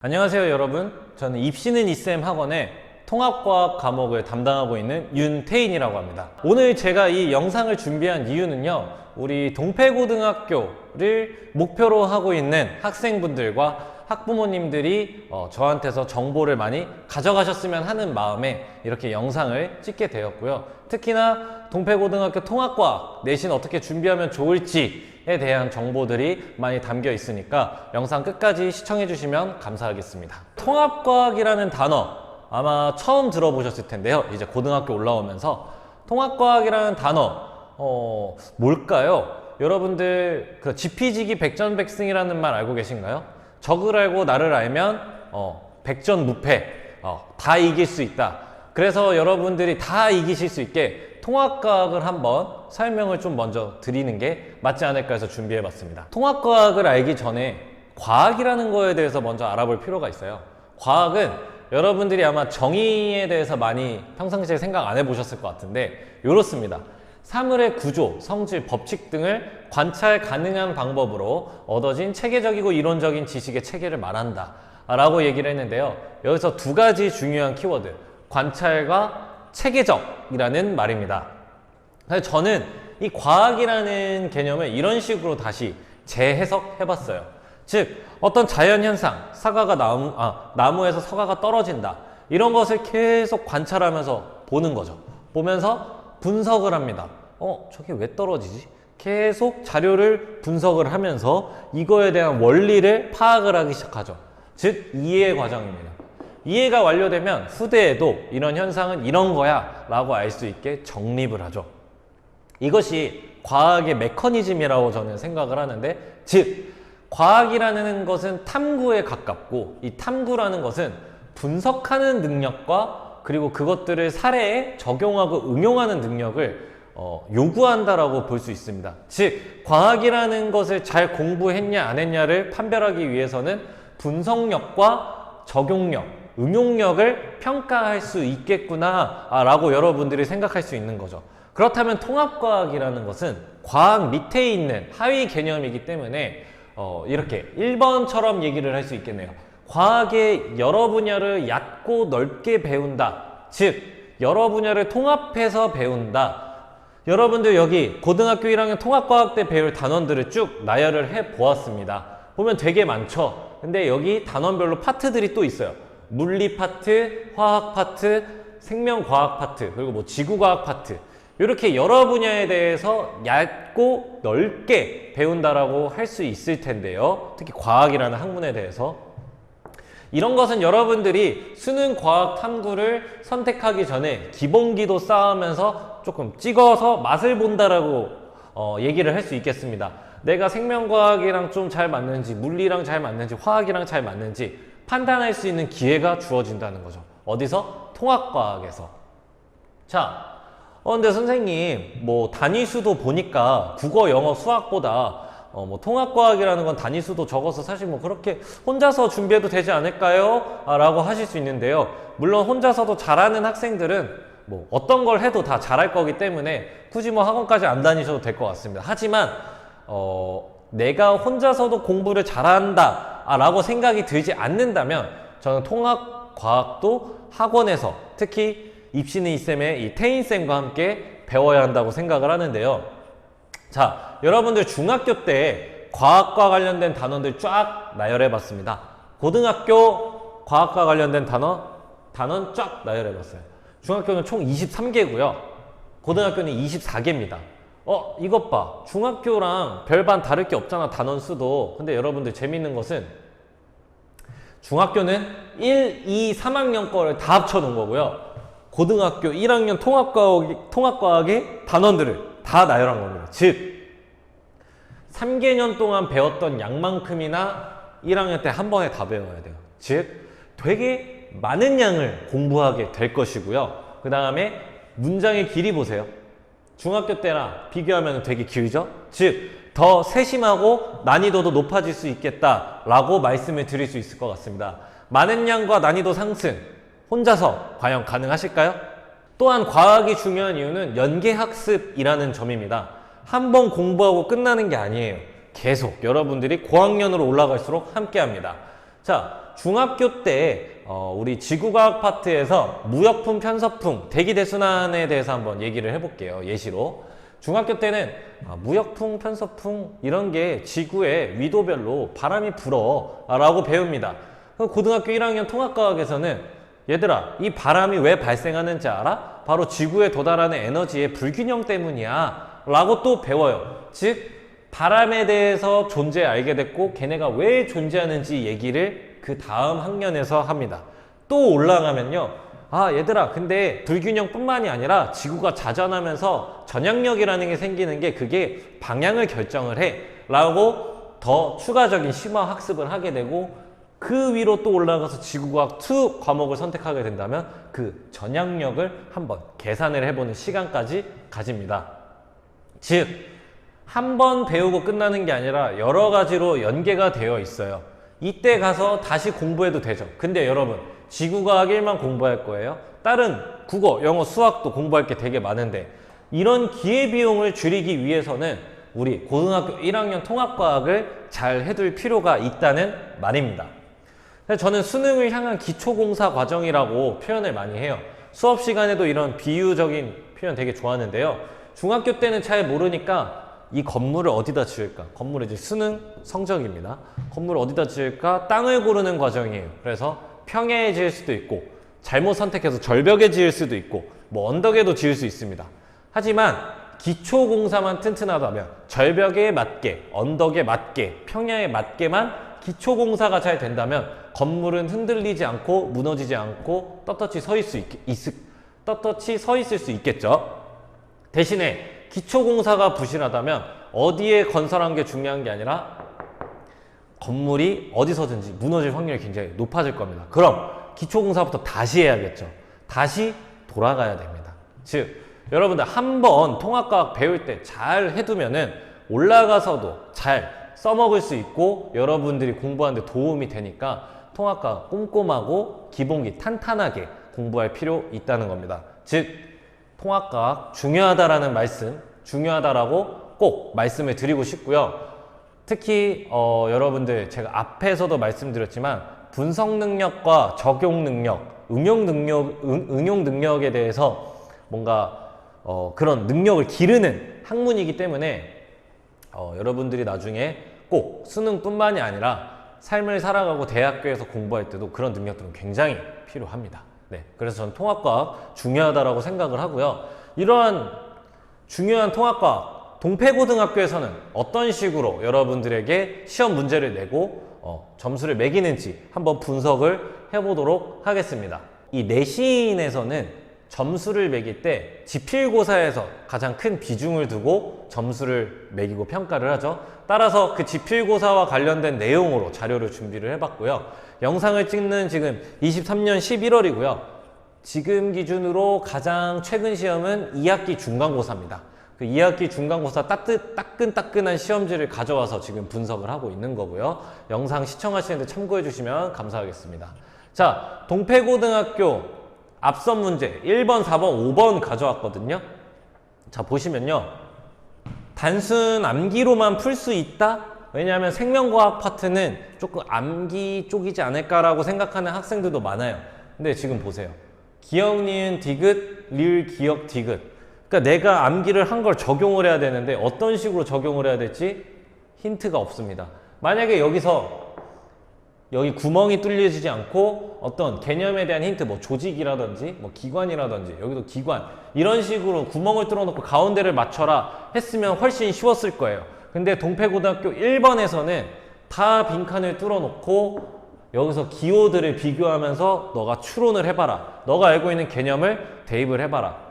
안녕하세요 여러분, 저는 입시는 이쌤 학원의 통합과학 과목을 담당하고 있는 윤태인이라고 합니다. 오늘 제가 이 영상을 준비한 이유는요, 우리 동패고등학교를 목표로 하고 있는 학생분들과 학부모님들이 저한테서 정보를 많이 가져가셨으면 하는 마음에 이렇게 영상을 찍게 되었고요. 특히나 동패고등학교 통합과학 내신 어떻게 준비하면 좋을지에 대한 정보들이 많이 담겨 있으니까 영상 끝까지 시청해 주시면 감사하겠습니다. 통합과학이라는 단어 아마 처음 들어보셨을 텐데요. 이제 고등학교 올라오면서 통합과학이라는 단어 뭘까요? 여러분들 그 지피지기 백전백승이라는 말 알고 계신가요? 적을 알고 나를 알면 백전무패, 다 이길 수 있다. 그래서 여러분들이 다 이기실 수 있게 통합과학을 한번 설명을 좀 먼저 드리는 게 맞지 않을까 해서 준비해 봤습니다. 통합과학을 알기 전에 과학이라는 거에 대해서 먼저 알아볼 필요가 있어요. 과학은 여러분들이 아마 정의에 대해서 많이 평상시에 생각 안 해보셨을 것 같은데 이렇습니다. 사물의 구조, 성질, 법칙 등을 관찰 가능한 방법으로 얻어진 체계적이고 이론적인 지식의 체계를 말한다 라고 얘기를 했는데요. 여기서 두 가지 중요한 키워드, 관찰과 체계적이라는 말입니다. 그래서 저는 이 과학이라는 개념을 이런 식으로 다시 재해석해 봤어요. 즉 어떤 자연현상, 사과가 나무에서 사과가 떨어진다, 이런 것을 계속 관찰하면서 보는 거죠. 보면서 분석을 합니다. 저게 왜 떨어지지? 계속 자료를 분석을 하면서 이거에 대한 원리를 파악을 하기 시작하죠. 즉 이해 과정입니다. 이해가 완료되면 후대에도 이런 현상은 이런 거야 라고 알 수 있게 정립을 하죠. 이것이 과학의 메커니즘이라고 저는 생각을 하는데, 즉 과학이라는 것은 탐구에 가깝고, 이 탐구라는 것은 분석하는 능력과 그리고 그것들을 사례에 적용하고 응용하는 능력을 요구한다라고 볼 수 있습니다. 즉 과학이라는 것을 잘 공부했냐 안 했냐를 판별하기 위해서는 분석력과 적용력, 응용력을 평가할 수 있겠구나 라고 여러분들이 생각할 수 있는 거죠. 그렇다면 통합과학이라는 것은 과학 밑에 있는 하위 개념이기 때문에 이렇게 1번처럼 얘기를 할 수 있겠네요. 과학의 여러 분야를 얕고 넓게 배운다. 즉 여러 분야를 통합해서 배운다. 여러분들 여기 고등학교 1학년 통합과학 때 배울 단원들을 쭉 나열을 해 보았습니다. 보면 되게 많죠. 근데 여기 단원별로 파트들이 또 있어요. 물리 파트, 화학 파트, 생명과학 파트, 그리고 뭐 지구과학 파트, 이렇게 여러 분야에 대해서 얇고 넓게 배운다라고 할 수 있을 텐데요. 특히 과학이라는 학문에 대해서. 이런 것은 여러분들이 수능 과학 탐구를 선택하기 전에 기본기도 쌓으면서 조금 찍어서 맛을 본다라고 얘기를 할 수 있겠습니다. 내가 생명과학이랑 좀 잘 맞는지, 물리랑 잘 맞는지, 화학이랑 잘 맞는지 판단할 수 있는 기회가 주어진다는 거죠. 어디서? 통합과학에서. 자, 근데 선생님 뭐 단위수도 보니까 국어, 영어, 수학보다 뭐 통합과학이라는 건 단위수도 적어서 사실 뭐 그렇게 혼자서 준비해도 되지 않을까요? 라고 하실 수 있는데요. 물론 혼자서도 잘하는 학생들은 뭐 어떤 걸 해도 다 잘할 거기 때문에 굳이 뭐 학원까지 안 다니셔도 될 것 같습니다. 하지만 내가 혼자서도 공부를 잘한다 라고 생각이 들지 않는다면 저는 통합과학도 학원에서, 특히 입시는 이쌤의 이 태인쌤과 함께 배워야 한다고 생각을 하는데요. 자, 여러분들 중학교 때 과학과 관련된 단원들 쫙 나열해 봤습니다. 고등학교 과학과 관련된 단원 쫙 나열해 봤어요. 중학교는 총 23개고요. 고등학교는 24개입니다. 이것 봐. 중학교랑 별반 다를 게 없잖아, 단원 수도. 근데 여러분들 재밌는 것은 중학교는 1, 2, 3학년 거를 다 합쳐 놓은 거고요. 고등학교 1학년 통합과학의 단원들을 다 나열한 겁니다. 즉 3개년 동안 배웠던 양만큼이나 1학년 때 한 번에 다 배워야 돼요. 즉 되게 많은 양을 공부하게 될 것이고요. 그 다음에 문장의 길이 보세요. 중학교 때랑 비교하면 되게 길죠? 즉 더 세심하고 난이도도 높아질 수 있겠다라고 말씀을 드릴 수 있을 것 같습니다. 많은 양과 난이도 상승, 혼자서 과연 가능하실까요? 또한 과학이 중요한 이유는 연계학습이라는 점입니다. 한 번 공부하고 끝나는 게 아니에요. 계속 여러분들이 고학년으로 올라갈수록 함께 합니다. 자, 중학교 때 우리 지구과학 파트에서 무역풍, 편서풍, 대기대순환에 대해서 한번 얘기를 해볼게요. 예시로. 중학교 때는 무역풍, 편서풍 이런 게 지구의 위도별로 바람이 불어 라고 배웁니다. 고등학교 1학년 통합과학에서는 얘들아, 이 바람이 왜 발생하는지 알아? 바로 지구에 도달하는 에너지의 불균형 때문이야 라고 또 배워요. 즉 바람에 대해서 존재 알게 됐고 걔네가 왜 존재하는지 얘기를 그 다음 학년에서 합니다. 또 올라가면요, 얘들아, 근데 불균형 뿐만이 아니라 지구가 자전하면서 전향력이라는 게 생기는 게 그게 방향을 결정을 해 라고 더 추가적인 심화 학습을 하게 되고, 그 위로 또 올라가서 지구과학 2 과목을 선택하게 된다면 그 전향력을 한번 계산을 해보는 시간까지 가집니다. 즉 한 번 배우고 끝나는 게 아니라 여러 가지로 연계가 되어 있어요. 이때 가서 다시 공부해도 되죠. 근데 여러분, 지구과학 1만 공부할 거예요? 다른 국어, 영어, 수학도 공부할 게 되게 많은데 이런 기회비용을 줄이기 위해서는 우리 고등학교 1학년 통합과학을 잘 해둘 필요가 있다는 말입니다. 저는 수능을 향한 기초공사 과정이라고 표현을 많이 해요. 수업 시간에도 이런 비유적인 표현 되게 좋아하는데요. 중학교 때는 잘 모르니까 이 건물을 어디다 지을까? 건물은 이제 수능 성적입니다. 건물을 어디다 지을까? 땅을 고르는 과정이에요. 그래서 평야에 지을 수도 있고 잘못 선택해서 절벽에 지을 수도 있고 뭐 언덕에도 지을 수 있습니다. 하지만 기초공사만 튼튼하다면 절벽에 맞게, 언덕에 맞게, 평야에 맞게만 기초공사가 잘 된다면 건물은 흔들리지 않고 무너지지 않고 떳떳이 서 있을 수 있겠죠. 대신에 기초공사가 부실하다면 어디에 건설한 게 중요한 게 아니라 건물이 어디서든지 무너질 확률이 굉장히 높아질 겁니다. 그럼 기초공사부터 다시 해야겠죠. 다시 돌아가야 됩니다. 즉 여러분들 한번 통합과학 배울 때 잘 해두면은 올라가서도 잘 써먹을 수 있고 여러분들이 공부하는 데 도움이 되니까 통합과학 꼼꼼하고 기본기 탄탄하게 공부할 필요 있다는 겁니다. 즉 통합과학 중요하다라는 말씀, 중요하다라고 꼭 말씀을 드리고 싶고요. 특히 여러분들 제가 앞에서도 말씀드렸지만 분석 능력과 적용 능력, 응용 능력에 대해서 뭔가 그런 능력을 기르는 학문이기 때문에 여러분들이 나중에 꼭 수능뿐만이 아니라 삶을 살아가고 대학교에서 공부할 때도 그런 능력들은 굉장히 필요합니다. 네, 그래서 저는 통합과학 중요하다라고 생각을 하고요. 이러한 중요한 통합과학, 동패고등학교에서는 어떤 식으로 여러분들에게 시험 문제를 내고 점수를 매기는지 한번 분석을 해보도록 하겠습니다. 이 내신에서는 점수를 매길 때 지필고사에서 가장 큰 비중을 두고 점수를 매기고 평가를 하죠. 따라서 그 지필고사와 관련된 내용으로 자료를 준비를 해봤고요. 영상을 찍는 지금 23년 11월이고요. 지금 기준으로 가장 최근 시험은 2학기 중간고사입니다. 그 2학기 중간고사 따끈따끈한 시험지를 가져와서 지금 분석을 하고 있는 거고요. 영상 시청하시는데 참고해 주시면 감사하겠습니다. 자, 동패고등학교 앞선 문제 1번, 4번, 5번 가져왔거든요. 자, 보시면요. 단순 암기로만 풀 수 있다? 왜냐하면 생명과학 파트는 조금 암기 쪽이지 않을까라고 생각하는 학생들도 많아요. 근데 지금 보세요. 기억, 니은, 디귿, 리을, 기억, 디귿. 그러니까 내가 암기를 한 걸 적용을 해야 되는데 어떤 식으로 적용을 해야 될지 힌트가 없습니다. 만약에 여기 구멍이 뚫려지지 않고 어떤 개념에 대한 힌트, 뭐 조직이라든지 뭐 기관이라든지 여기도 기관 이런 식으로 구멍을 뚫어놓고 가운데를 맞춰라 했으면 훨씬 쉬웠을 거예요. 근데 동패고등학교 1번에서는 다 빈칸을 뚫어놓고 여기서 기호들을 비교하면서 너가 추론을 해봐라. 너가 알고 있는 개념을 대입을 해봐라.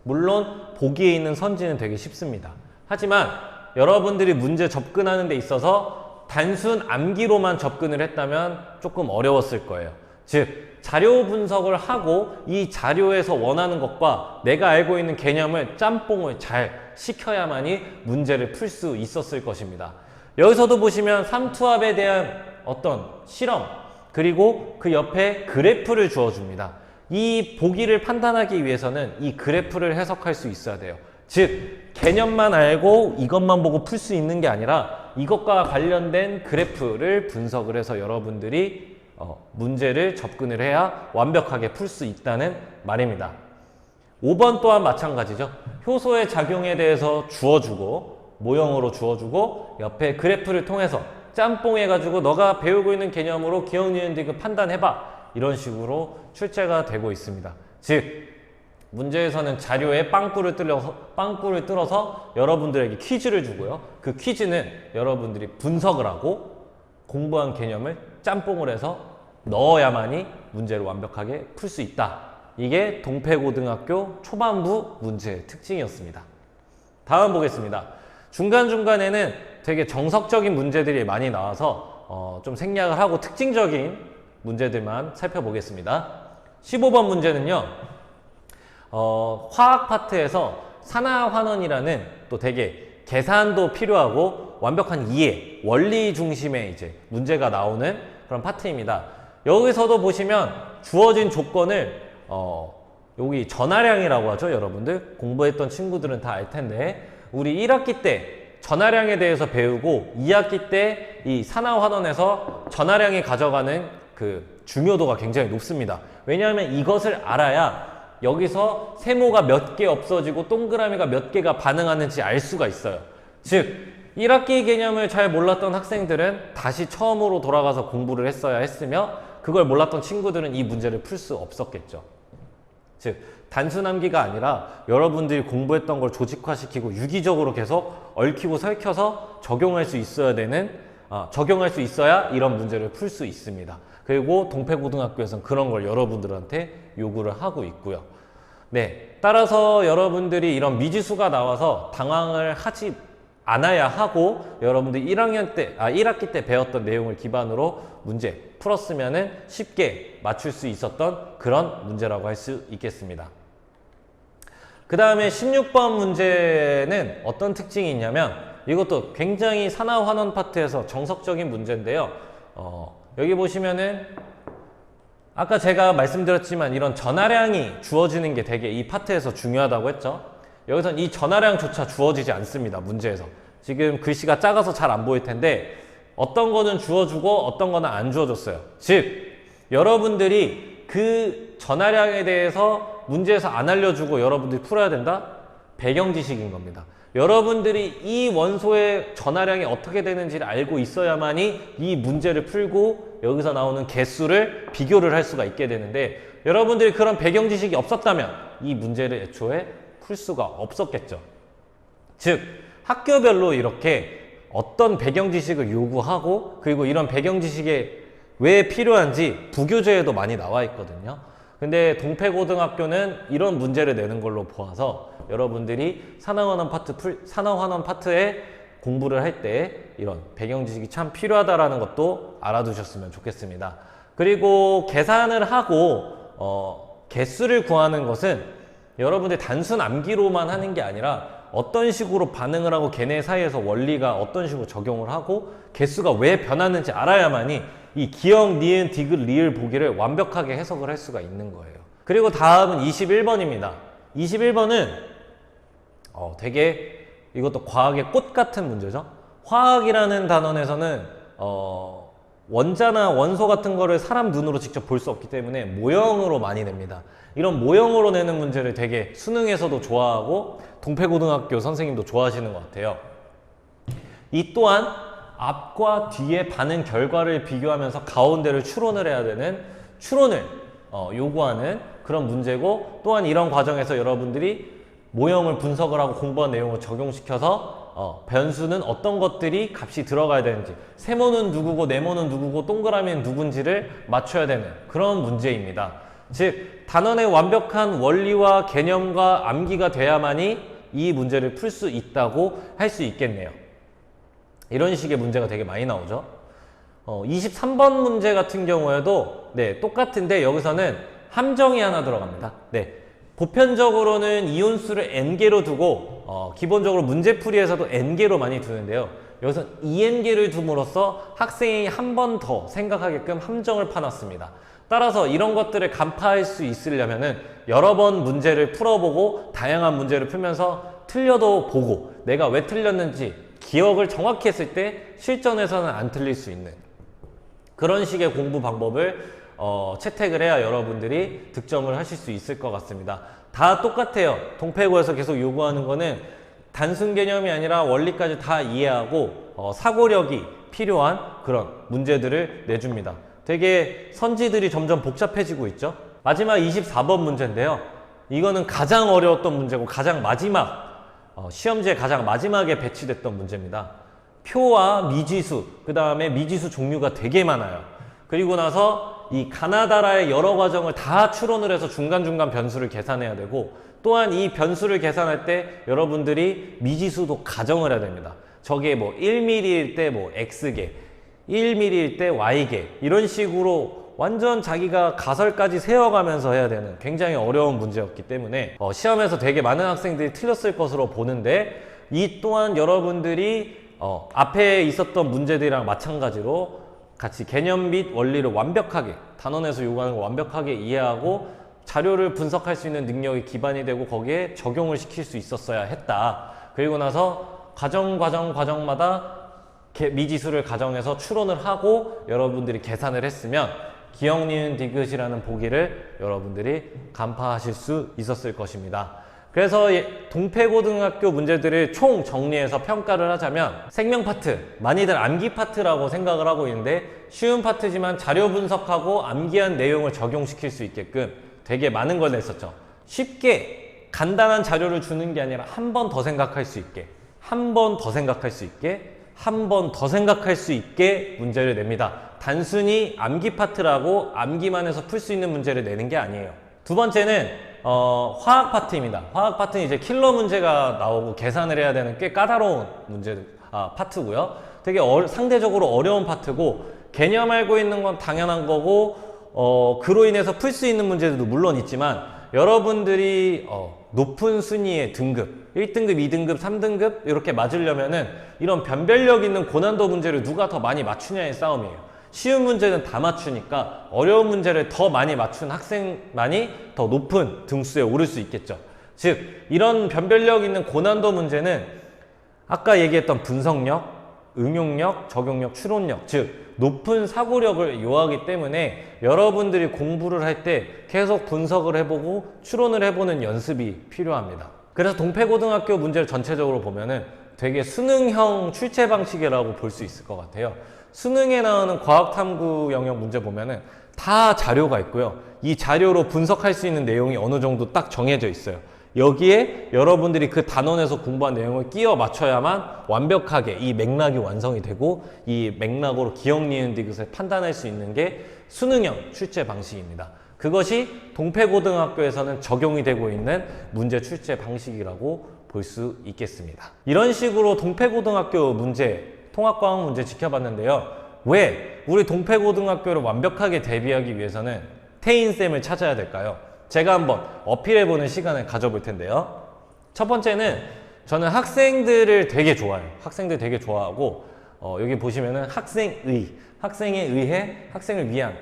물론 보기에 있는 선지는 되게 쉽습니다. 하지만 여러분들이 문제 접근하는 데 있어서 단순 암기로만 접근을 했다면 조금 어려웠을 거예요. 즉 자료 분석을 하고 이 자료에서 원하는 것과 내가 알고 있는 개념을 짬뽕을 잘 시켜야만이 문제를 풀 수 있었을 것입니다. 여기서도 보시면 삼투압에 대한 어떤 실험 그리고 그 옆에 그래프를 주어줍니다. 이 보기를 판단하기 위해서는 이 그래프를 해석할 수 있어야 돼요. 즉 개념만 알고 이것만 보고 풀 수 있는 게 아니라 이것과 관련된 그래프를 분석을 해서 여러분들이 문제를 접근을 해야 완벽하게 풀 수 있다는 말입니다. 5번 또한 마찬가지죠. 효소의 작용에 대해서 주어주고 모형으로 주어주고 옆에 그래프를 통해서 짬뽕 해가지고 너가 배우고 있는 개념으로 기억, 니은, 디귿 판단해봐. 이런 식으로 출제가 되고 있습니다. 즉 문제에서는 자료에 빵꾸를 뚫어서 여러분들에게 퀴즈를 주고요. 그 퀴즈는 여러분들이 분석을 하고 공부한 개념을 짬뽕을 해서 넣어야만이 문제를 완벽하게 풀 수 있다. 이게 동패고등학교 초반부 문제의 특징이었습니다. 다음 보겠습니다. 중간중간에는 되게 정석적인 문제들이 많이 나와서 좀 생략을 하고 특징적인 문제들만 살펴보겠습니다. 15번 문제는요. 화학 파트에서 산화환원이라는 또 되게 계산도 필요하고 완벽한 이해, 원리 중심의 이제 문제가 나오는 그런 파트입니다. 여기서도 보시면 주어진 조건을 여기 전하량이라고 하죠. 여러분들 공부했던 친구들은 다 알 텐데 우리 1학기 때 전하량에 대해서 배우고 2학기 때 이 산화환원에서 전하량이 가져가는 그 중요도가 굉장히 높습니다. 왜냐하면 이것을 알아야 여기서 세모가 몇 개 없어지고 동그라미가 몇 개가 반응하는지 알 수가 있어요. 즉 1학기 개념을 잘 몰랐던 학생들은 다시 처음으로 돌아가서 공부를 했어야 했으며 그걸 몰랐던 친구들은 이 문제를 풀 수 없었겠죠. 즉 단순 암기가 아니라 여러분들이 공부했던 걸 조직화시키고 유기적으로 계속 얽히고 설켜서 적용할 수 있어야 적용할 수 있어야 이런 문제를 풀 수 있습니다. 그리고 동패고등학교에서는 그런 걸 여러분들한테 요구를 하고 있고요. 네, 따라서 여러분들이 이런 미지수가 나와서 당황을 하지 않아야 하고 여러분들이 1학기 때 배웠던 내용을 기반으로 문제 풀었으면은 쉽게 맞출 수 있었던 그런 문제라고 할 수 있겠습니다. 그 다음에 16번 문제는 어떤 특징이 있냐면 이것도 굉장히 산화환원 파트에서 정석적인 문제인데요. 여기 보시면은 아까 제가 말씀드렸지만 이런 전하량이 주어지는 게 되게 이 파트에서 중요하다고 했죠. 여기선 이 전하량조차 주어지지 않습니다. 문제에서. 지금 글씨가 작아서 잘 안 보일 텐데 어떤 거는 주어주고 어떤 거는 안 주어졌어요. 즉 여러분들이 그 전하량에 대해서 문제에서 안 알려주고 여러분들이 풀어야 된다? 배경 지식인 겁니다. 여러분들이 이 원소의 전하량이 어떻게 되는지를 알고 있어야만이 이 문제를 풀고 여기서 나오는 개수를 비교를 할 수가 있게 되는데 여러분들이 그런 배경 지식이 없었다면 이 문제를 애초에 풀 수가 없었겠죠. 즉 학교별로 이렇게 어떤 배경 지식을 요구하고 그리고 이런 배경 지식이 왜 필요한지 부교재에도 많이 나와 있거든요. 근데 동패고등학교는 이런 문제를 내는 걸로 보아서 여러분들이 산화환원 파트에 공부를 할 때 이런 배경 지식이 참 필요하다라는 것도 알아두셨으면 좋겠습니다. 그리고 계산을 하고 개수를 구하는 것은 여러분들 단순 암기로만 하는 게 아니라 어떤 식으로 반응을 하고 걔네 사이에서 원리가 어떤 식으로 적용을 하고 개수가 왜 변하는지 알아야만이 이 기억, 니은, 디귿, 리을 보기를 완벽하게 해석을 할 수가 있는 거예요. 그리고 다음은 21번입니다. 21번은 되게 이것도 과학의 꽃 같은 문제죠. 화학이라는 단원에서는 원자나 원소 같은 거를 사람 눈으로 직접 볼 수 없기 때문에 모형으로 많이 냅니다. 이런 모형으로 내는 문제를 되게 수능에서도 좋아하고 동패고등학교 선생님도 좋아하시는 것 같아요. 이 또한 앞과 뒤의 반응 결과를 비교하면서 가운데를 추론을 해야 되는 추론을 요구하는 그런 문제고 또한 이런 과정에서 여러분들이 모형을 분석을 하고 공부한 내용을 적용시켜서 변수는 어떤 것들이 값이 들어가야 되는지 세모는 누구고 네모는 누구고 동그라미는 누군지를 맞춰야 되는 그런 문제입니다. 즉 단원의 완벽한 원리와 개념과 암기가 돼야만이 이 문제를 풀 수 있다고 할 수 있겠네요. 이런 식의 문제가 되게 많이 나오죠. 23번 문제 같은 경우에도 똑같은데 여기서는 함정이 하나 들어갑니다. 보편적으로는 이온수를 n개로 두고 기본적으로 문제풀이에서도 n개로 많이 두는데요. 여기서 2n개를 둠으로써 학생이 한 번 더 생각하게끔 함정을 파놨습니다. 따라서 이런 것들을 간파할 수 있으려면은 여러 번 문제를 풀어보고 다양한 문제를 풀면서 틀려도 보고 내가 왜 틀렸는지 기억을 정확히 했을 때 실전에서는 안 틀릴 수 있는 그런 식의 공부 방법을 채택을 해야 여러분들이 득점을 하실 수 있을 것 같습니다. 다 똑같아요. 동패고에서 계속 요구하는 거는 단순 개념이 아니라 원리까지 다 이해하고 사고력이 필요한 그런 문제들을 내줍니다. 되게 선지들이 점점 복잡해지고 있죠. 마지막 24번 문제인데요. 이거는 가장 어려웠던 문제고 가장 마지막 시험지에 가장 마지막에 배치됐던 문제입니다. 표와 미지수, 그 다음에 미지수 종류가 되게 많아요. 그리고 나서 이 가나다라의 여러 과정을 다 추론을 해서 중간중간 변수를 계산해야 되고, 또한 이 변수를 계산할 때 여러분들이 미지수도 가정을 해야 됩니다. 저게 뭐 1mm일 때 뭐 x개, 1mm일 때 y개, 이런 식으로 완전 자기가 가설까지 세워가면서 해야 되는 굉장히 어려운 문제였기 때문에 시험에서 되게 많은 학생들이 틀렸을 것으로 보는데, 이 또한 여러분들이 앞에 있었던 문제들이랑 마찬가지로 같이 개념 및 원리를 완벽하게, 단원에서 요구하는 걸 완벽하게 이해하고 자료를 분석할 수 있는 능력이 기반이 되고 거기에 적용을 시킬 수 있었어야 했다. 그리고 나서 과정마다 미지수를 가정해서 추론을 하고 여러분들이 계산을 했으면 기억, 니은, 디귿이라는 보기를 여러분들이 간파하실 수 있었을 것입니다. 그래서 동패고등학교 문제들을 총 정리해서 평가를 하자면, 생명 파트, 많이들 암기 파트라고 생각을 하고 있는데 쉬운 파트지만 자료 분석하고 암기한 내용을 적용시킬 수 있게끔 되게 많은 걸 냈었죠. 쉽게 간단한 자료를 주는 게 아니라 한 번 더 생각할 수 있게, 한 번 더 생각할 수 있게, 한 번 더 생각할 수 있게 문제를 냅니다. 단순히 암기 파트라고 암기만 해서 풀 수 있는 문제를 내는 게 아니에요. 두 번째는 화학 파트입니다. 화학 파트는 이제 킬러 문제가 나오고 계산을 해야 되는 꽤 까다로운 파트고요. 되게 상대적으로 어려운 파트고, 개념 알고 있는 건 당연한 거고 그로 인해서 풀 수 있는 문제들도 물론 있지만, 여러분들이 높은 순위의 등급, 1등급, 2등급, 3등급 이렇게 맞으려면은 이런 변별력 있는 고난도 문제를 누가 더 많이 맞추냐의 싸움이에요. 쉬운 문제는 다 맞추니까 어려운 문제를 더 많이 맞춘 학생만이 더 높은 등수에 오를 수 있겠죠. 즉, 이런 변별력 있는 고난도 문제는 아까 얘기했던 분석력, 응용력, 적용력, 추론력, 즉 높은 사고력을 요하기 때문에 여러분들이 공부를 할 때 계속 분석을 해보고 추론을 해보는 연습이 필요합니다. 그래서 동패고등학교 문제를 전체적으로 보면은 되게 수능형 출제 방식이라고 볼 수 있을 것 같아요. 수능에 나오는 과학탐구 영역 문제 보면은 다 자료가 있고요. 이 자료로 분석할 수 있는 내용이 어느 정도 딱 정해져 있어요. 여기에 여러분들이 그 단원에서 공부한 내용을 끼워 맞춰야만 완벽하게 이 맥락이 완성이 되고, 이 맥락으로 기억, 니은, 디귿을 판단할 수 있는 게 수능형 출제 방식입니다. 그것이 동패고등학교에서는 적용이 되고 있는 문제 출제 방식이라고 볼 수 있겠습니다. 이런 식으로 동패고등학교 문제, 통합과학 문제 지켜봤는데요. 왜 우리 동패고등학교를 완벽하게 대비하기 위해서는 태인쌤을 찾아야 될까요? 제가 한번 어필해보는 시간을 가져볼 텐데요. 첫 번째는 저는 학생들을 되게 좋아해요. 학생들 되게 좋아하고 여기 보시면은 학생에 의해, 학생을 위한,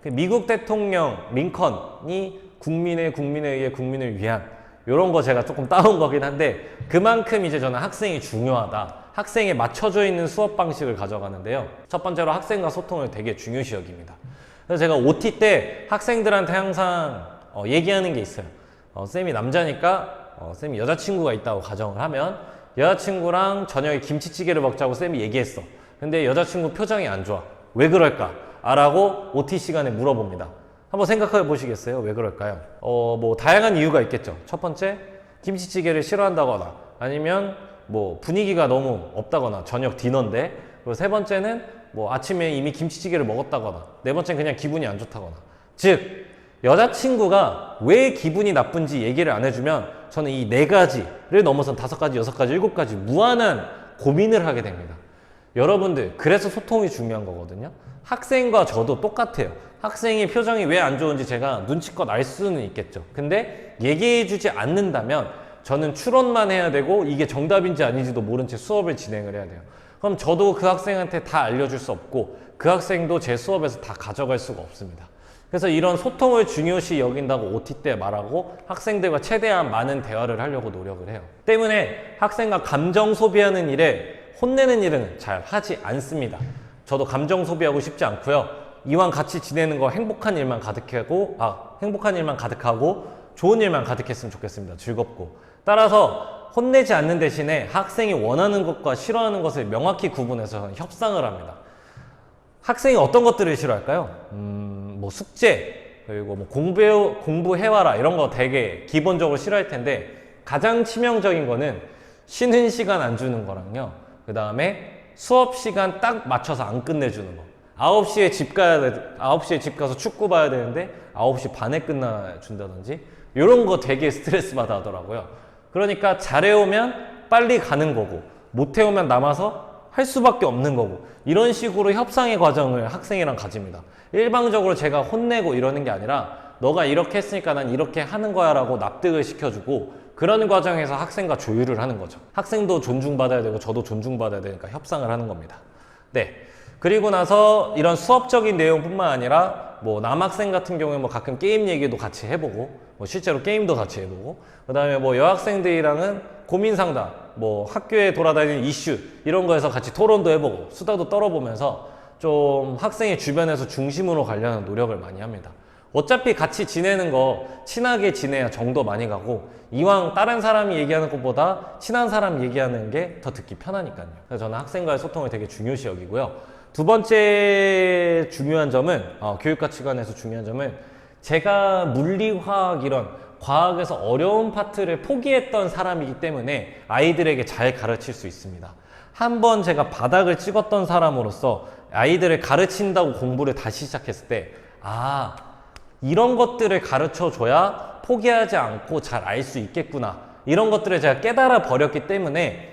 미국 대통령 링컨이 국민에 의해 국민을 위한, 이런 거 제가 조금 따온 거긴 한데, 그만큼 이제 저는 학생이 중요하다, 학생에 맞춰져 있는 수업 방식을 가져가는데요. 첫 번째로 학생과 소통을 되게 중요시 여깁니다. 그래서 제가 OT 때 학생들한테 항상 얘기하는 게 있어요. 쌤이 남자니까 쌤이 여자친구가 있다고 가정을 하면, 여자친구랑 저녁에 김치찌개를 먹자고 쌤이 얘기했어. 근데 여자친구 표정이 안 좋아. 왜 그럴까? 라고 OT 시간에 물어봅니다. 한번 생각해 보시겠어요? 왜 그럴까요? 뭐 다양한 이유가 있겠죠. 첫 번째, 김치찌개를 싫어한다거나, 아니면 뭐 분위기가 너무 없다거나, 저녁 디너인데. 그리고 세 번째는 뭐 아침에 이미 김치찌개를 먹었다거나, 네 번째는 그냥 기분이 안 좋다거나. 즉, 여자친구가 왜 기분이 나쁜지 얘기를 안 해주면 저는 이 네 가지를 넘어선 5가지, 6가지, 7가지 무한한 고민을 하게 됩니다. 여러분들, 그래서 소통이 중요한 거거든요. 학생과 저도 똑같아요. 학생이 표정이 왜 안 좋은지 제가 눈치껏 알 수는 있겠죠. 근데 얘기해주지 않는다면 저는 추론만 해야 되고, 이게 정답인지 아닌지도 모른 채 수업을 진행을 해야 돼요. 그럼 저도 그 학생한테 다 알려줄 수 없고, 그 학생도 제 수업에서 다 가져갈 수가 없습니다. 그래서 이런 소통을 중요시 여긴다고 OT 때 말하고, 학생들과 최대한 많은 대화를 하려고 노력을 해요. 때문에 학생과 감정 소비하는 일에 혼내는 일은 잘 하지 않습니다. 저도 감정 소비하고 싶지 않고요. 이왕 같이 지내는 거 행복한 일만 가득하고 좋은 일만 가득했으면 좋겠습니다. 즐겁고. 따라서 혼내지 않는 대신에 학생이 원하는 것과 싫어하는 것을 명확히 구분해서 저는 협상을 합니다. 학생이 어떤 것들을 싫어할까요? 뭐 숙제, 그리고 뭐 공부해와라 이런 거 되게 기본적으로 싫어할 텐데, 가장 치명적인 거는 쉬는 시간 안 주는 거랑요, 그 다음에 수업 시간 딱 맞춰서 안 끝내주는 거. 9시에 집 가서 축구 봐야 되는데 9시 반에 끝나준다든지, 이런 거 되게 스트레스 받아 하더라고요. 그러니까 잘해오면 빨리 가는 거고, 못해오면 남아서 할 수밖에 없는 거고, 이런 식으로 협상의 과정을 학생이랑 가집니다. 일방적으로 제가 혼내고 이러는 게 아니라, 너가 이렇게 했으니까 난 이렇게 하는 거야 라고 납득을 시켜주고, 그런 과정에서 학생과 조율을 하는 거죠. 학생도 존중받아야 되고 저도 존중받아야 되니까 협상을 하는 겁니다. 네. 그리고 나서 이런 수업적인 내용뿐만 아니라 뭐 남학생 같은 경우에 뭐 가끔 게임 얘기도 같이 해보고, 뭐 실제로 게임도 같이 해보고, 그 다음에 뭐 여학생들이랑은 고민 상담, 뭐 학교에 돌아다니는 이슈 이런 거에서 같이 토론도 해보고 수다도 떨어보면서 좀 학생의 주변에서 중심으로 가려는 노력을 많이 합니다. 어차피 같이 지내는 거 친하게 지내야 정도 많이 가고, 이왕 다른 사람이 얘기하는 것보다 친한 사람 얘기하는 게 더 듣기 편하니까요. 그래서 저는 학생과의 소통을 되게 중요시 여기고요. 두 번째 중요한 점은, 교육가치관에서 중요한 점은, 제가 물리, 화학 이런 과학에서 어려운 파트를 포기했던 사람이기 때문에 아이들에게 잘 가르칠 수 있습니다. 한번 제가 바닥을 찍었던 사람으로서 아이들을 가르친다고 공부를 다시 시작했을 때, 이런 것들을 가르쳐줘야 포기하지 않고 잘 알 수 있겠구나, 이런 것들을 제가 깨달아 버렸기 때문에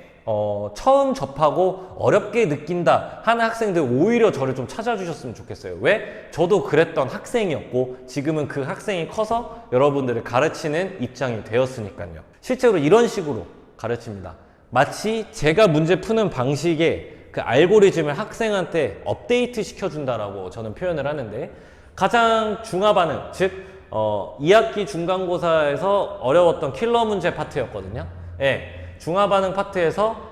처음 접하고 어렵게 느낀다 하는 학생들 오히려 저를 좀 찾아주셨으면 좋겠어요. 왜? 저도 그랬던 학생이었고 지금은 그 학생이 커서 여러분들을 가르치는 입장이 되었으니까요. 실제로 이런 식으로 가르칩니다. 마치 제가 문제 푸는 방식의 그 알고리즘을 학생한테 업데이트 시켜준다라고 저는 표현을 하는데, 가장 중하반응, 즉 2학기 중간고사에서 어려웠던 킬러 문제 파트였거든요. 중하반응 파트에서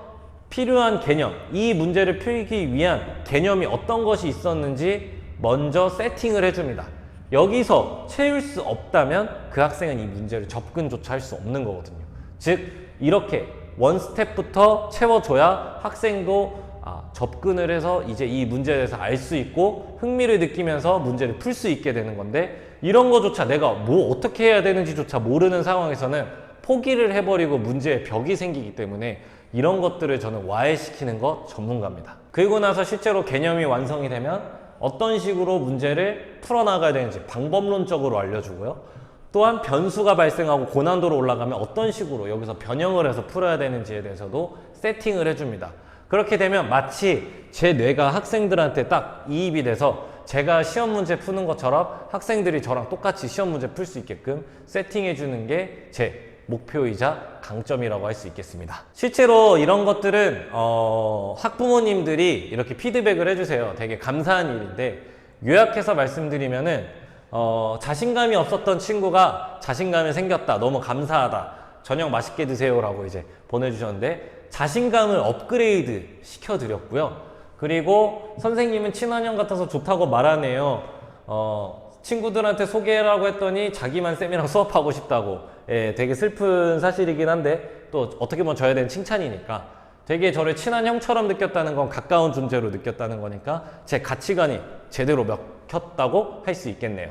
필요한 개념, 이 문제를 풀기 위한 개념이 어떤 것이 있었는지 먼저 세팅을 해줍니다. 여기서 채울 수 없다면 그 학생은 이 문제를 접근조차 할 수 없는 거거든요. 즉 이렇게 원 스텝부터 채워줘야 학생도 접근을 해서 이제 이 문제에 대해서 알 수 있고 흥미를 느끼면서 문제를 풀 수 있게 되는 건데, 이런 거조차 내가 뭐 어떻게 해야 되는지조차 모르는 상황에서는 포기를 해버리고 문제에 벽이 생기기 때문에 이런 것들을 저는 와해시키는 것 전문가입니다. 그리고 나서 실제로 개념이 완성이 되면 어떤 식으로 문제를 풀어나가야 되는지 방법론적으로 알려주고요. 또한 변수가 발생하고 고난도로 올라가면 어떤 식으로 여기서 변형을 해서 풀어야 되는지에 대해서도 세팅을 해줍니다. 그렇게 되면 마치 제 뇌가 학생들한테 딱 이입이 돼서 제가 시험 문제 푸는 것처럼 학생들이 저랑 똑같이 시험 문제 풀 수 있게끔 세팅해 주는 게 제 목표이자 강점이라고 할 수 있겠습니다. 실제로 이런 것들은 학부모님들이 이렇게 피드백을 해주세요. 되게 감사한 일인데, 요약해서 말씀드리면은 자신감이 없었던 친구가 자신감이 생겼다, 너무 감사하다, 저녁 맛있게 드세요 라고 이제 보내주셨는데, 자신감을 업그레이드 시켜드렸고요. 그리고 선생님은 친환경 같아서 좋다고 말하네요. 친구들한테 소개하라고 했더니 자기만 쌤이랑 수업하고 싶다고. 되게 슬픈 사실이긴 한데 또 어떻게 보면 저에 대한 칭찬이니까, 되게 저를 친한 형처럼 느꼈다는 건 가까운 존재로 느꼈다는 거니까 제 가치관이 제대로 먹혔다고 할 수 있겠네요.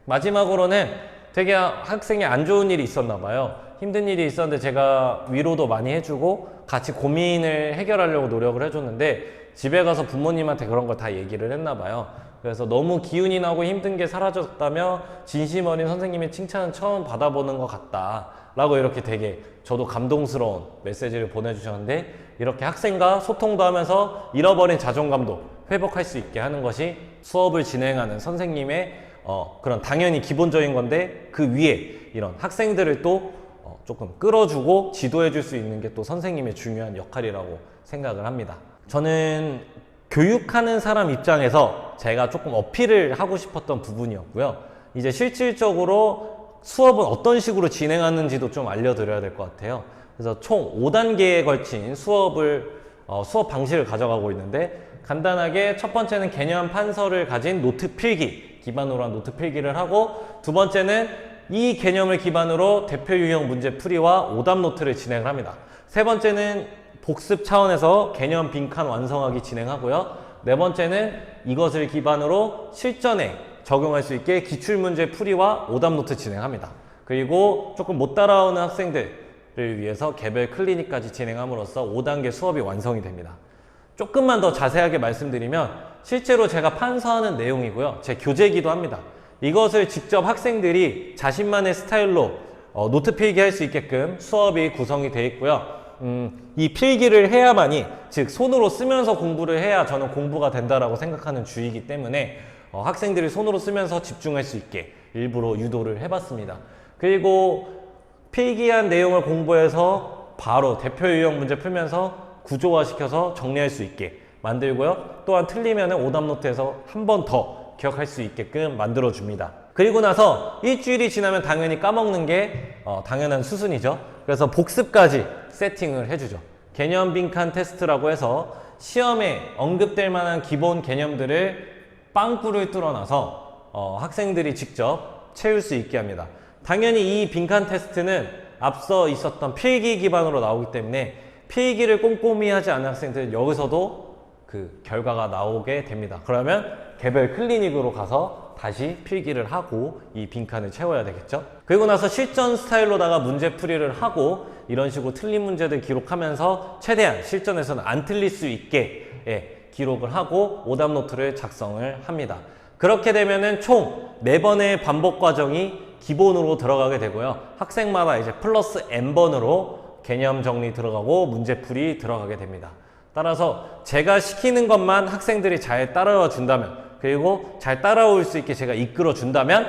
마지막으로는 되게 학생이 안 좋은 일이 있었나 봐요. 힘든 일이 있었는데 제가 위로도 많이 해주고 같이 고민을 해결하려고 노력을 해줬는데, 집에 가서 부모님한테 그런 걸 다 얘기를 했나 봐요. 그래서 너무 기운이 나고 힘든 게 사라졌다며 진심 어린 선생님의 칭찬은 처음 받아보는 것 같다 라고 이렇게 되게 저도 감동스러운 메시지를 보내주셨는데, 이렇게 학생과 소통도 하면서 잃어버린 자존감도 회복할 수 있게 하는 것이 수업을 진행하는 선생님의 그런 당연히 기본적인 건데, 그 위에 이런 학생들을 또 조금 끌어주고 지도해 줄 수 있는 게 또 선생님의 중요한 역할이라고 생각을 합니다. 저는 교육하는 사람 입장에서 제가 조금 어필을 하고 싶었던 부분이었고요. 이제 실질적으로 수업은 어떤 식으로 진행하는지도 좀 알려드려야 될 것 같아요. 그래서 총 5단계에 걸친 수업 방식을 가져가고 있는데, 간단하게 첫 번째는 개념 판서를 가진 노트 필기 기반으로 한 노트 필기를 하고, 두 번째는 이 개념을 기반으로 대표 유형 문제 풀이와 오답 노트를 진행을 합니다. 세 번째는 복습 차원에서 개념 빈칸 완성하기 진행하고요. 네 번째는 이것을 기반으로 실전에 적용할 수 있게 기출문제 풀이와 오답 노트 진행합니다. 그리고 조금 못 따라오는 학생들을 위해서 개별 클리닉까지 진행함으로써 5단계 수업이 완성이 됩니다. 조금만 더 자세하게 말씀드리면 실제로 제가 판서하는 내용이고요. 제 교재이기도 합니다. 이것을 직접 학생들이 자신만의 스타일로 노트 필기할 수 있게끔 수업이 구성이 되어 있고요. 이 필기를 해야만이, 즉 손으로 쓰면서 공부를 해야 저는 공부가 된다라고 생각하는 주의이기 때문에 학생들이 손으로 쓰면서 집중할 수 있게 일부러 유도를 해봤습니다. 그리고 필기한 내용을 공부해서 바로 대표 유형 문제 풀면서 구조화시켜서 정리할 수 있게 만들고요. 또한 틀리면 오답 노트에서 한 번 더 기억할 수 있게끔 만들어줍니다. 그리고 나서 일주일이 지나면 당연히 까먹는 게 당연한 수순이죠. 그래서 복습까지 세팅을 해주죠. 개념 빈칸 테스트라고 해서 시험에 언급될 만한 기본 개념들을 빵꾸를 뚫어놔서 학생들이 직접 채울 수 있게 합니다. 당연히 이 빈칸 테스트는 앞서 있었던 필기 기반으로 나오기 때문에 필기를 꼼꼼히 하지 않은 학생들은 여기서도 그 결과가 나오게 됩니다. 그러면 개별 클리닉으로 가서 다시 필기를 하고 이 빈칸을 채워야 되겠죠. 그리고 나서 실전 스타일로다가 문제풀이를 하고 이런 식으로 틀린 문제들 기록하면서 최대한 실전에서는 안 틀릴 수 있게 기록을 하고 오답 노트를 작성을 합니다. 그렇게 되면은 총 4번의 반복 과정이 기본으로 들어가게 되고요. 학생마다 이제 플러스 n번으로 개념 정리 들어가고 문제풀이 들어가게 됩니다. 따라서 제가 시키는 것만 학생들이 잘 따라와 준다면, 그리고 잘 따라올 수 있게 제가 이끌어 준다면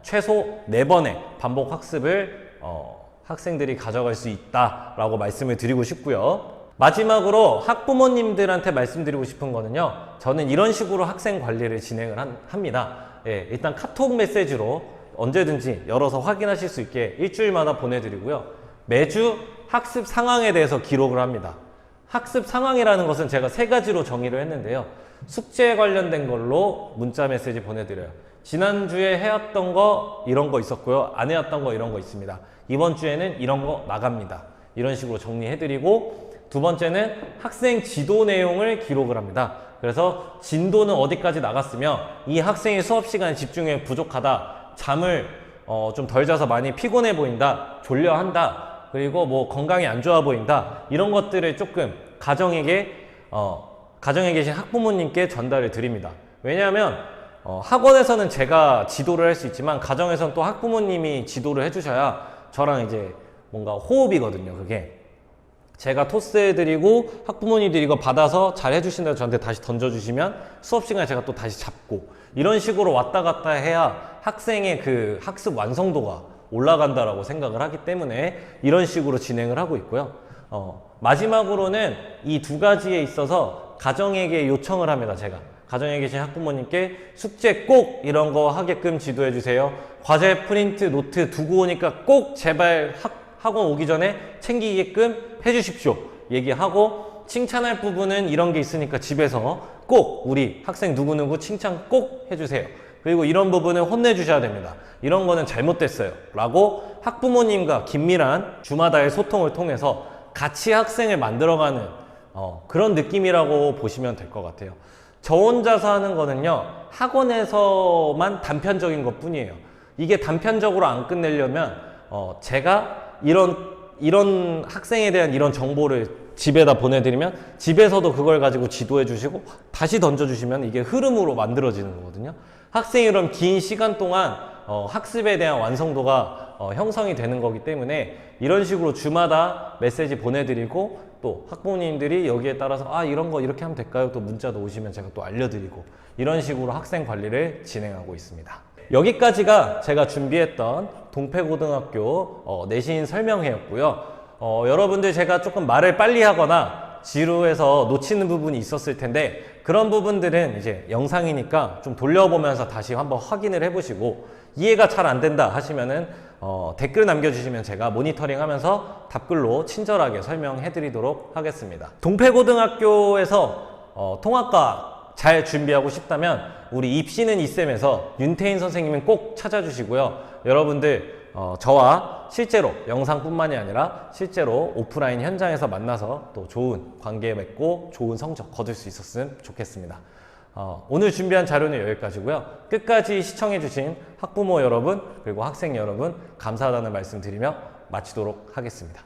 최소 4번의 반복 학습을 학생들이 가져갈 수 있다라고 말씀을 드리고 싶고요. 마지막으로 학부모님들한테 말씀드리고 싶은 거는요, 저는 이런 식으로 학생 관리를 진행을 합니다. 일단 카톡 메시지로 언제든지 열어서 확인하실 수 있게 일주일마다 보내드리고요. 매주 학습 상황에 대해서 기록을 합니다. 학습 상황이라는 것은 제가 3가지로 정의를 했는데요. 숙제 관련된 걸로 문자 메시지 보내드려요. 지난주에 해왔던 거 이런 거 있었고요. 안 해왔던 거 이런 거 있습니다. 이번 주에는 이런 거 나갑니다. 이런 식으로 정리해드리고, 두 번째는 학생 지도 내용을 기록을 합니다. 그래서 진도는 어디까지 나갔으며 이 학생이 수업 시간에 집중에 부족하다, 잠을 좀 덜 자서 많이 피곤해 보인다, 졸려한다, 그리고 뭐 건강이 안 좋아 보인다, 이런 것들을 조금 가정에 계신 학부모님께 전달을 드립니다. 왜냐하면 학원에서는 제가 지도를 할 수 있지만 가정에서는 또 학부모님이 지도를 해주셔야 저랑 이제 뭔가 호흡이거든요. 그게 제가 토스해드리고 학부모님들이 이거 받아서 잘 해주신다고 저한테 다시 던져주시면 수업 시간에 제가 또 다시 잡고, 이런 식으로 왔다 갔다 해야 학생의 그 학습 완성도가 올라간다라고 생각을 하기 때문에 이런 식으로 진행을 하고 있고요. 마지막으로는 이 2가지에 있어서 가정에게 요청을 합니다. 제가 가정에 계신 학부모님께 숙제 꼭 이런 거 하게끔 지도해 주세요. 과제 프린트 노트 두고 오니까 꼭 제발 학원 오기 전에 챙기게끔 해 주십시오 얘기하고, 칭찬할 부분은 이런 게 있으니까 집에서 꼭 우리 학생 누구누구 칭찬 꼭 해주세요. 그리고 이런 부분은 혼내주셔야 됩니다. 이런 거는 잘못됐어요 라고 학부모님과 긴밀한 주마다의 소통을 통해서 같이 학생을 만들어가는 그런 느낌이라고 보시면 될 것 같아요. 저 혼자서 하는 거는요, 학원에서만 단편적인 것 뿐이에요. 이게 단편적으로 안 끝내려면 제가 이런 학생에 대한 이런 정보를 집에다 보내드리면 집에서도 그걸 가지고 지도해 주시고 다시 던져주시면 이게 흐름으로 만들어지는 거거든요. 학생이 그럼 긴 시간 동안 학습에 대한 완성도가 형성이 되는 거기 때문에 이런 식으로 주마다 메시지 보내드리고, 또 학부모님들이 여기에 따라서 이런 거 이렇게 하면 될까요? 또 문자도 오시면 제가 또 알려드리고, 이런 식으로 학생 관리를 진행하고 있습니다. 여기까지가 제가 준비했던 동패고등학교 내신 설명회였고요. 여러분들 제가 조금 말을 빨리 하거나 지루해서 놓치는 부분이 있었을 텐데, 그런 부분들은 이제 영상이니까 좀 돌려보면서 다시 한번 확인을 해보시고, 이해가 잘 안 된다 하시면은 댓글 남겨주시면 제가 모니터링 하면서 답글로 친절하게 설명해 드리도록 하겠습니다. 동패고등학교에서 통합과 잘 준비하고 싶다면 우리 입시는 이쌤에서 윤태인 선생님은 꼭 찾아주시고요. 여러분들 저와 실제로 영상뿐만이 아니라 실제로 오프라인 현장에서 만나서 또 좋은 관계 맺고 좋은 성적 거둘 수 있었으면 좋겠습니다. 오늘 준비한 자료는 여기까지고요. 끝까지 시청해주신 학부모 여러분 그리고 학생 여러분 감사하다는 말씀 드리며 마치도록 하겠습니다.